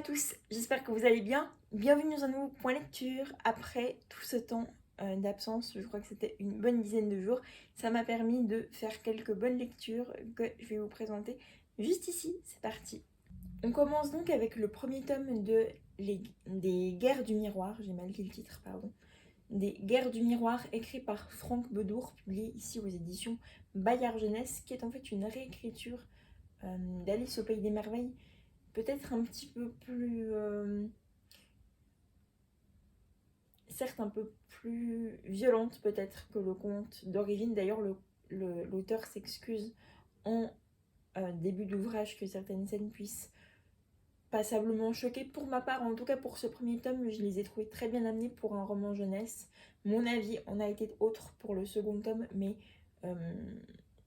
tous, j'espère que vous allez bien. Bienvenue dans un nouveau point lecture. Après tout ce temps d'absence, je crois que c'était une bonne dizaine de jours, ça m'a permis de faire quelques bonnes lectures que je vais vous présenter juste ici. C'est parti. On commence donc avec le premier tome des Guerres du Miroir, j'ai mal dit le titre, pardon. Des Guerres du Miroir, écrit par Franck Bedour, publié ici aux éditions Bayard Jeunesse, qui est en fait une réécriture d'Alice au Pays des Merveilles, peut-être un petit peu plus certes un peu plus violente peut-être que le conte d'origine. D'ailleurs l'auteur s'excuse en début d'ouvrage que certaines scènes puissent passablement choquer. Pour ma part, en tout cas pour ce premier tome, je les ai trouvés très bien amenés pour un roman jeunesse. Mon avis en a été autre pour le second tome, mais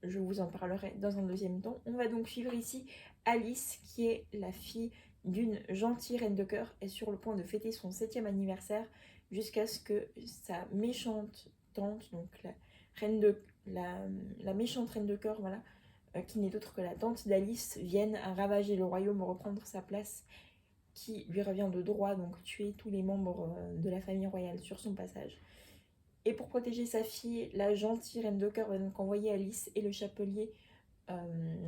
je vous en parlerai dans un deuxième temps. On va donc suivre ici Alice, qui est la fille d'une gentille reine de cœur, est sur le point de fêter son 7e anniversaire jusqu'à ce que sa méchante tante, donc la méchante reine de cœur, voilà, qui n'est autre que la tante d'Alice, vienne à ravager le royaume, reprendre sa place qui lui revient de droit, donc tuer tous les membres de la famille royale sur son passage. Et pour protéger sa fille, la gentille reine de cœur va donc envoyer Alice et le chapelier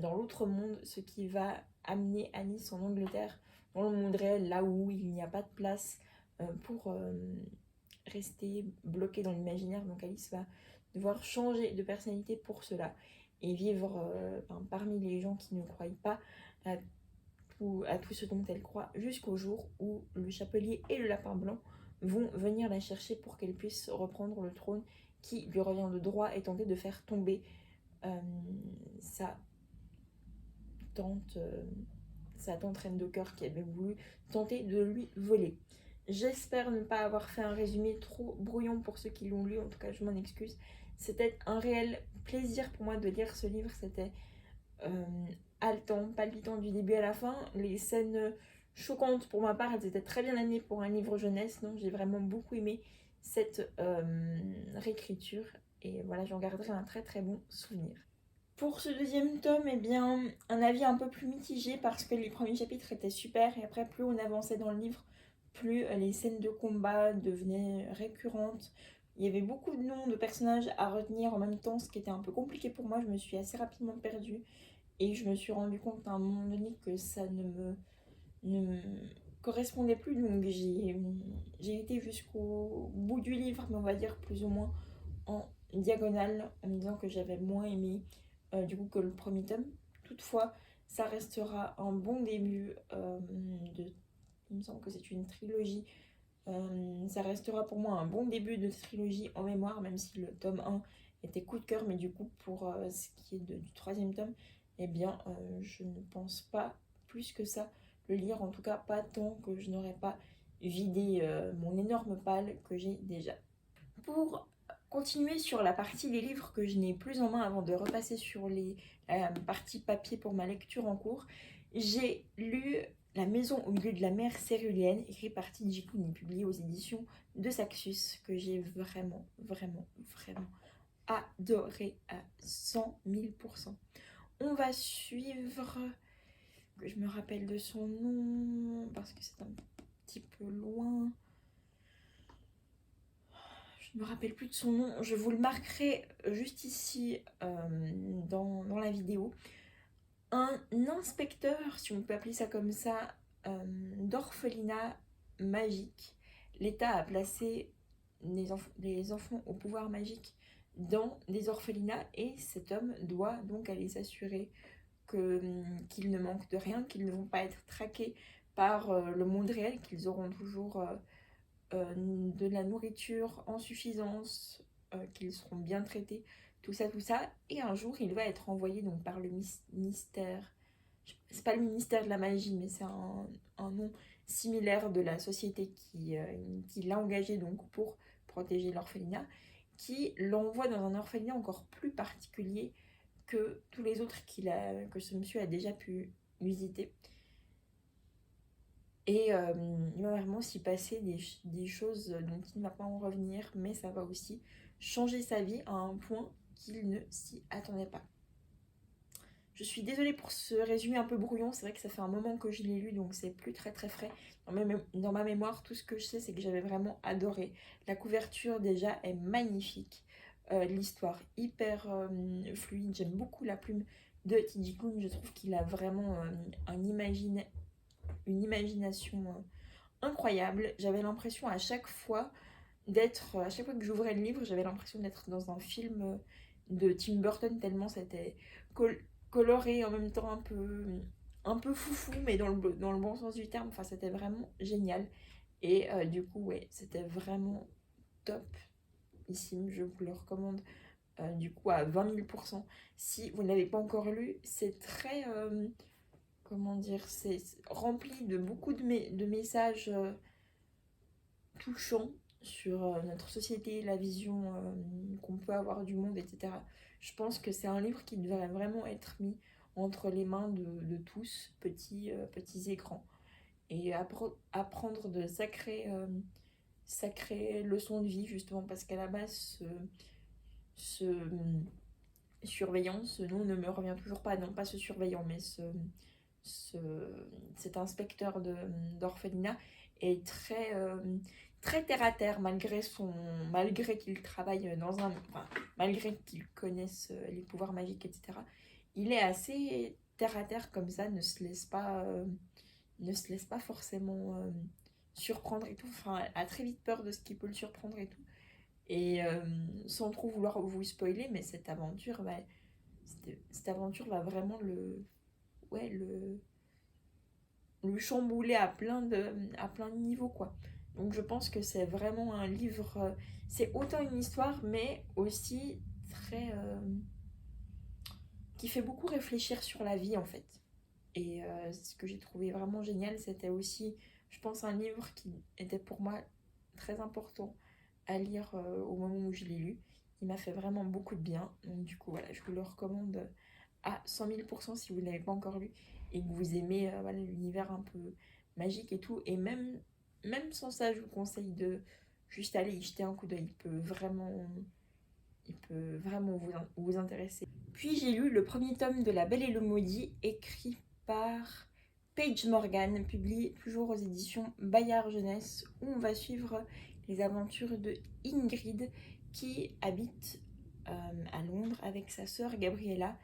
dans l'autre monde, ce qui va amener Alice en Angleterre, dans le monde réel, là où il n'y a pas de place pour rester bloquée dans l'imaginaire. Donc Alice va devoir changer de personnalité pour cela et vivre parmi les gens qui ne croient pas à tout ce dont elle croit, jusqu'au jour où le chapelier et le lapin blanc vont venir la chercher pour qu'elle puisse reprendre le trône qui lui revient de droit et tenter de faire tomber sa tante reine de cœur qui avait voulu tenter de lui voler. J'espère ne pas avoir fait un résumé trop brouillon pour ceux qui l'ont lu, en tout cas je m'en excuse. C'était un réel plaisir pour moi de lire ce livre, c'était haletant, palpitant du début à la fin. Les scènes choquantes pour ma part, elles étaient très bien amenées pour un livre jeunesse, donc j'ai vraiment beaucoup aimé cette réécriture et voilà, j'en garderai un très très bon souvenir. Pour ce deuxième tome, eh bien, un avis un peu plus mitigé parce que les premiers chapitres étaient super et après plus on avançait dans le livre, plus les scènes de combat devenaient récurrentes. Il y avait beaucoup de noms de personnages à retenir en même temps, ce qui était un peu compliqué pour moi. Je me suis assez rapidement perdue et je me suis rendu compte à un moment donné que ça ne me correspondait plus. Donc j'ai été jusqu'au bout du livre, mais on va dire plus ou moins en diagonale, en me disant que j'avais moins aimé du coup que le premier tome. Toutefois, ça restera un bon début il me semble que c'est une trilogie. Ça restera pour moi un bon début de trilogie en mémoire, même si le tome 1 était coup de cœur, mais du coup pour ce qui est du troisième tome, eh bien je ne pense pas plus que ça le lire, en tout cas pas tant que je n'aurais pas vidé mon énorme palle que j'ai déjà. Pour continuer sur la partie des livres que je n'ai plus en main avant de repasser sur la partie papier pour ma lecture en cours, j'ai lu La maison au milieu de la mer céruléenne, écrit par Tidji Kuni, publié aux éditions de Saxus, que j'ai vraiment, vraiment, vraiment adoré à 100 000%. On va suivre, que je me rappelle de son nom, parce que c'est un petit peu loin. Je ne me rappelle plus de son nom, je vous le marquerai juste ici dans la vidéo. Un inspecteur, si on peut appeler ça comme ça, d'orphelinat magique. L'État a placé les enfants au pouvoir magique dans des orphelinats et cet homme doit donc aller s'assurer qu'ils ne manquent de rien, qu'ils ne vont pas être traqués par le monde réel, qu'ils auront toujours de la nourriture en suffisance, qu'ils seront bien traités, tout ça, tout ça. Et un jour, il va être envoyé donc par le ministère, c'est pas le ministère de la magie, mais c'est un nom similaire de la société qui l'a engagé donc pour protéger l'orphelinat, qui l'envoie dans un orphelinat encore plus particulier que tous les autres que ce monsieur a déjà pu visiter. Et il va vraiment s'y passer des choses dont il ne va pas en revenir, mais ça va aussi changer sa vie à un point qu'il ne s'y attendait pas. Je suis désolée pour ce résumé un peu brouillon, c'est vrai que ça fait un moment que je l'ai lu, donc c'est plus très très frais. Dans ma mémoire, tout ce que je sais, c'est que j'avais vraiment adoré. La couverture déjà est magnifique. L'histoire hyper fluide. J'aime beaucoup la plume de T.J. Klune. Je trouve qu'il a vraiment une imagination incroyable. J'avais l'impression à chaque fois à chaque fois que j'ouvrais le livre, j'avais l'impression d'être dans un film de Tim Burton, tellement c'était coloré, en même temps un peu foufou, mais dans le bon sens du terme. Enfin, c'était vraiment génial. Et du coup, ouais, c'était vraiment top. Ici, je vous le recommande du coup à 20 000%. Si vous ne l'avez pas encore lu, c'est très, comment dire, c'est rempli de beaucoup de messages touchants sur notre société, la vision qu'on peut avoir du monde, etc. Je pense que c'est un livre qui devrait vraiment être mis entre les mains de tous, petits et grands, et apprendre de sacrées leçons de vie, justement, parce qu'à la base, ce surveillant, ce nom ne me revient toujours pas, non pas ce surveillant, mais ce, cet inspecteur d'orphelinat est très terre à terre malgré qu'il travaille dans un, enfin, malgré qu'il connaisse les pouvoirs magiques, etc. Il est assez terre à terre comme ça, ne se laisse pas forcément surprendre et tout. Enfin, a très vite peur de ce qui peut le surprendre et tout. Et sans trop vouloir vous spoiler, mais cette aventure va vraiment ouais, le chambouler à plein de niveaux, quoi. Donc je pense que c'est vraiment un livre, c'est autant une histoire, mais aussi très, qui fait beaucoup réfléchir sur la vie, en fait. Et ce que j'ai trouvé vraiment génial, c'était aussi, je pense, un livre qui était pour moi très important à lire au moment où je l'ai lu. Il m'a fait vraiment beaucoup de bien. Donc du coup, voilà, je vous le recommande à 100 000% si vous ne l'avez pas encore lu et que vous aimez voilà, l'univers un peu magique et tout. Et même sans ça, je vous conseille de juste aller y jeter un coup d'œil. Il peut vraiment vous intéresser. Puis j'ai lu le premier tome de La Belle et le Maudit, écrit par Paige Morgan, publié toujours aux éditions Bayard Jeunesse, où on va suivre les aventures de Ingrid, qui habite à Londres avec sa sœur Gabriella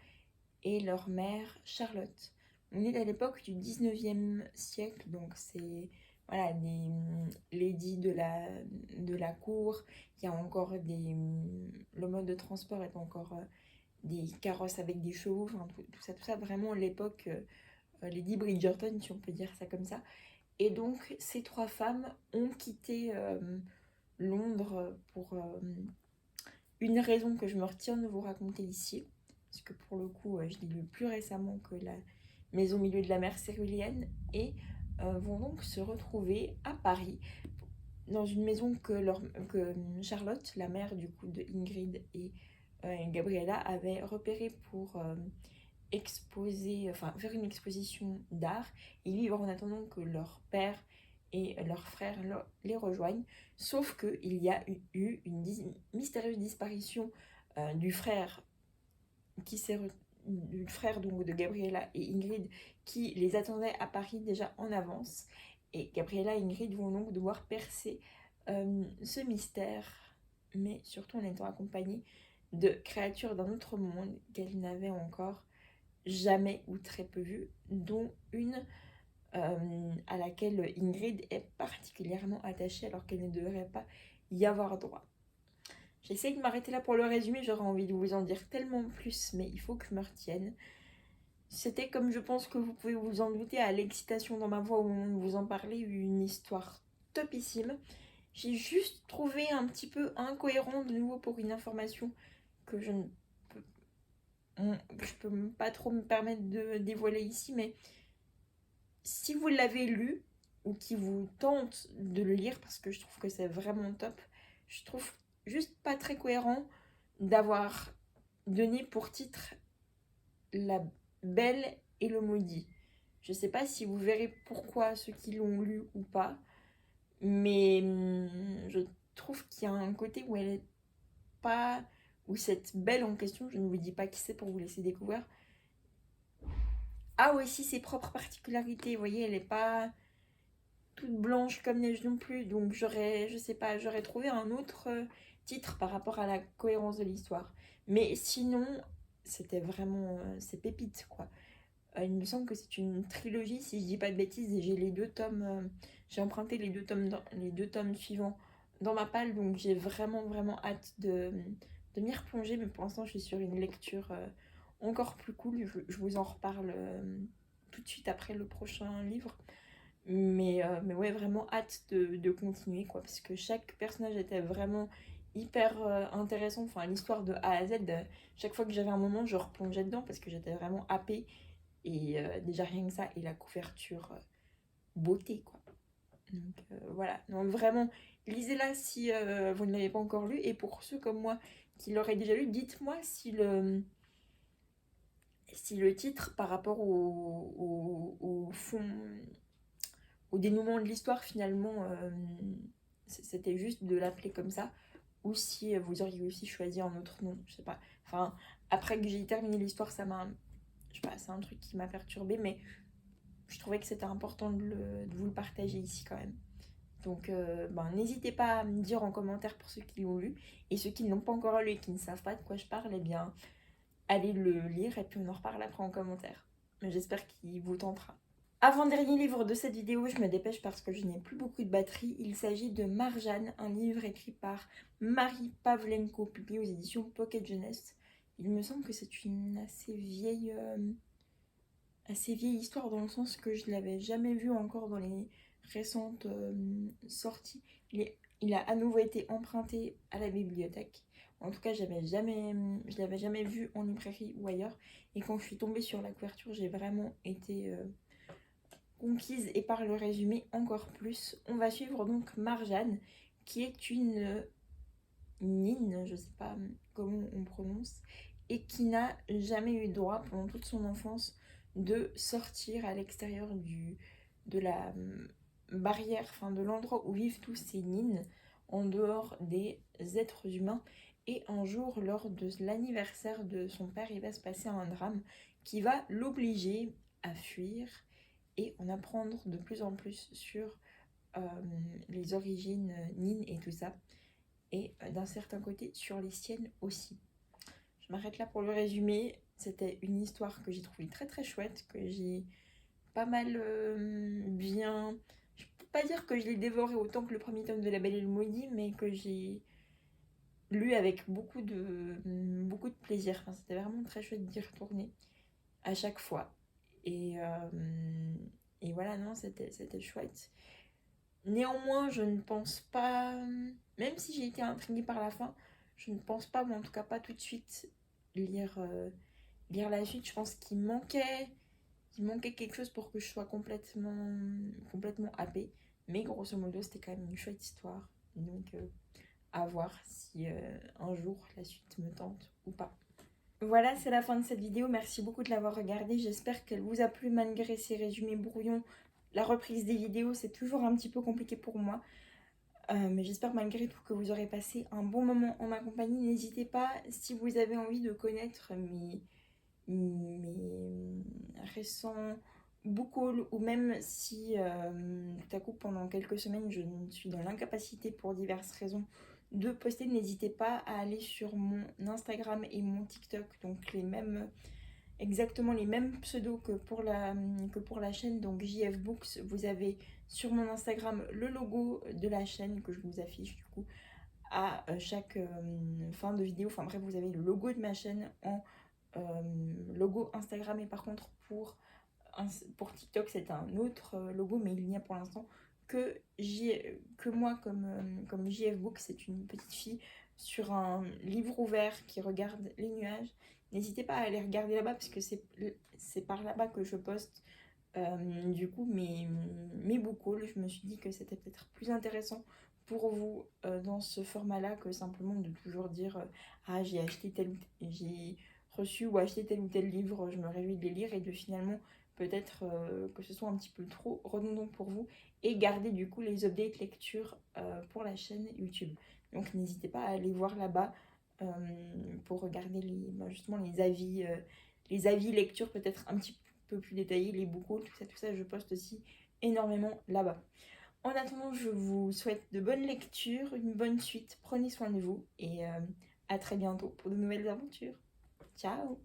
et leur mère Charlotte. On est à l'époque du 19e siècle, donc c'est voilà, les ladies de la cour. Il y a encore le mode de transport est encore des carrosses avec des chevaux, enfin, tout ça, vraiment l'époque Lady Bridgerton, si on peut dire ça comme ça. Et donc ces trois femmes ont quitté Londres pour une raison que je me retiens de vous raconter ici, parce que pour le coup, je l'ai lu plus récemment que La Maison au milieu de la mer céruléenne, et vont donc se retrouver à Paris, dans une maison que Charlotte, la mère du coup de Ingrid et Gabriella, avait repérée pour faire une exposition d'art et vivre en attendant que leur père et leurs frères les rejoignent. Sauf qu'il y a eu une mystérieuse disparition du frère du frère donc de Gabriella et Ingrid, qui les attendait à Paris déjà en avance. Et Gabriella et Ingrid vont donc devoir percer ce mystère, mais surtout en étant accompagnées de créatures d'un autre monde qu'elles n'avaient encore jamais ou très peu vues, dont une à laquelle Ingrid est particulièrement attachée alors qu'elle ne devrait pas y avoir droit. J'essaie de m'arrêter là pour le résumé, j'aurais envie de vous en dire tellement plus, mais il faut que je me retienne. C'était, comme je pense que vous pouvez vous en douter, à l'excitation dans ma voix au moment de vous en parler, une histoire topissime. J'ai juste trouvé un petit peu incohérent de nouveau pour une information que je peux pas trop me permettre de dévoiler ici, mais si vous l'avez lu ou qui vous tente de le lire, parce que je trouve que c'est vraiment top, je trouve juste pas très cohérent d'avoir donné pour titre La Belle et le Maudit. Je sais pas si vous verrez pourquoi ceux qui l'ont lu ou pas, mais je trouve qu'il y a un côté où elle est pas, où cette belle en question, je ne vous dis pas qui c'est pour vous laisser découvrir, a aussi ses propres particularités. Vous voyez, elle n'est pas toute blanche comme neige non plus. Donc je sais pas, j'aurais trouvé un autre titre par rapport à la cohérence de l'histoire. Mais sinon, c'était vraiment, c'est pépite quoi. Il me semble que c'est une trilogie, si je dis pas de bêtises, et j'ai les 2 tomes, j'ai emprunté les deux tomes suivants dans ma palle, donc j'ai vraiment hâte de m'y replonger, mais pour l'instant je suis sur une lecture encore plus cool, je vous en reparle tout de suite après le prochain livre, mais ouais, vraiment hâte de continuer, quoi, parce que chaque personnage était vraiment hyper intéressant, enfin l'histoire de A à Z, chaque fois que j'avais un moment je replongeais dedans parce que j'étais vraiment happée. Et déjà rien que ça, et la couverture, beauté quoi. Donc voilà, donc vraiment, lisez-la si vous ne l'avez pas encore lu. Et pour ceux comme moi qui l'auraient déjà lu, dites-moi si le titre par rapport au fond, au dénouement de l'histoire finalement, c'était juste de l'appeler comme ça. Ou si vous auriez aussi choisi un autre nom, je sais pas. Enfin, après que j'ai terminé l'histoire, ça m'a... Je sais pas, c'est un truc qui m'a perturbée, mais je trouvais que c'était important de vous le partager ici quand même. Donc n'hésitez pas à me dire en commentaire pour ceux qui l'ont lu. Et ceux qui ne l'ont pas encore lu et qui ne savent pas de quoi je parle, eh bien allez le lire et puis on en reparle après en commentaire. Mais j'espère qu'il vous tentera. Avant-dernier livre de cette vidéo, je me dépêche parce que je n'ai plus beaucoup de batterie. Il s'agit de Marjane, un livre écrit par Marie Pavlenko, publié aux éditions Pocket Jeunesse. Il me semble que c'est une assez vieille histoire dans le sens que je ne l'avais jamais vu encore dans les récentes sorties. Il a à nouveau été emprunté à la bibliothèque. En tout cas, je ne l'avais jamais vu en librairie ou ailleurs. Et quand je suis tombée sur la couverture, j'ai vraiment été conquise. Et par le résumé, encore plus. On va suivre donc Marjane, qui est une nine, je ne sais pas comment on prononce, et qui n'a jamais eu droit pendant toute son enfance de sortir à l'extérieur de la barrière, enfin de l'endroit où vivent tous ces nines, en dehors des êtres humains. Et un jour, lors de l'anniversaire de son père, il va se passer un drame qui va l'obliger à fuir et en apprendre de plus en plus sur les origines nines et tout ça. Et d'un certain côté sur les siennes aussi. Je m'arrête là pour le résumé. C'était une histoire que j'ai trouvée très chouette, que j'ai pas mal bien... Je peux pas dire que je l'ai dévoré autant que le premier tome de La Belle et le Maudit, mais que j'ai lu avec beaucoup de plaisir. Enfin, c'était vraiment très chouette d'y retourner à chaque fois. Et, voilà, non, c'était chouette. Néanmoins, je ne pense pas, même si j'ai été intriguée par la fin, je ne pense pas, ou en tout cas pas tout de suite, lire la suite. Je pense qu'il manquait quelque chose pour que je sois complètement happée. Mais grosso modo, c'était quand même une chouette histoire. Donc, à voir si un jour la suite me tente ou pas. Voilà, c'est la fin de cette vidéo. Merci beaucoup de l'avoir regardée. J'espère qu'elle vous a plu malgré ces résumés brouillons. La reprise des vidéos, c'est toujours un petit peu compliqué pour moi. Mais j'espère malgré tout que vous aurez passé un bon moment en ma compagnie. N'hésitez pas, si vous avez envie de connaître mes récents book hauls, ou même si tout à coup pendant quelques semaines je suis dans l'incapacité pour diverses raisons de poster, n'hésitez pas à aller sur mon Instagram et mon TikTok, donc exactement les mêmes pseudos que pour la chaîne, donc JF Books. Vous avez sur mon Instagram le logo de la chaîne que je vous affiche du coup à chaque fin de vidéo. Enfin bref, vous avez le logo de ma chaîne en logo Instagram, et par contre pour TikTok c'est un autre logo, mais il n'y a pour l'instant que moi comme JF Books. C'est une petite fille sur un livre ouvert qui regarde les nuages. N'hésitez pas à aller regarder là-bas parce que c'est par là-bas que je poste du coup mes book hauls. Je me suis dit que c'était peut-être plus intéressant pour vous dans ce format-là que simplement de toujours dire ah j'ai reçu ou acheté tel ou tel livre, je me réjouis de les lire, et de finalement peut-être que ce soit un petit peu trop redondant pour vous, et garder du coup les updates lecture pour la chaîne YouTube. Donc n'hésitez pas à aller voir là-bas pour regarder justement les avis lecture peut-être un petit peu plus détaillé, les book hauls, tout ça, je poste aussi énormément là-bas. En attendant, je vous souhaite de bonnes lectures, une bonne suite, prenez soin de vous et à très bientôt pour de nouvelles aventures. Ciao!